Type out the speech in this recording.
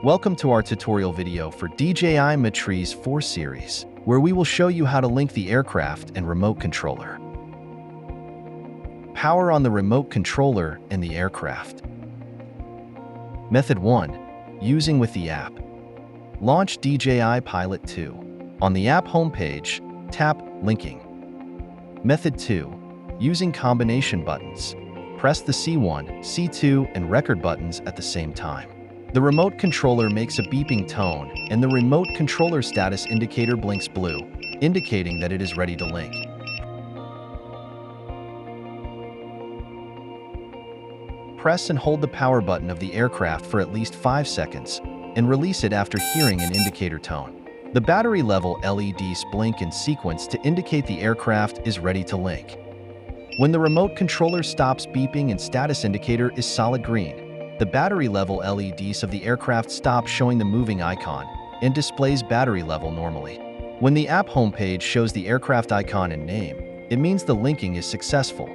Welcome to our tutorial video for DJI Matrice 4 series, where we will show you how to link the aircraft and remote controller. Power on the remote controller and the aircraft. Method 1. Using with the app. Launch DJI Pilot 2. On the app homepage, tap Linking. Method 2. Using combination buttons. Press the C1, C2, and record buttons at the same time. The remote controller makes a beeping tone, and the remote controller status indicator blinks blue, indicating that it is ready to link. Press and hold the power button of the aircraft for at least 5 seconds, and release it after hearing an indicator tone. The battery level LEDs blink in sequence to indicate the aircraft is ready to link. When the remote controller stops beeping and status indicator is solid green, the battery level LEDs of the aircraft stop showing the moving icon and displays battery level normally. When the app homepage shows the aircraft icon and name, it means the linking is successful.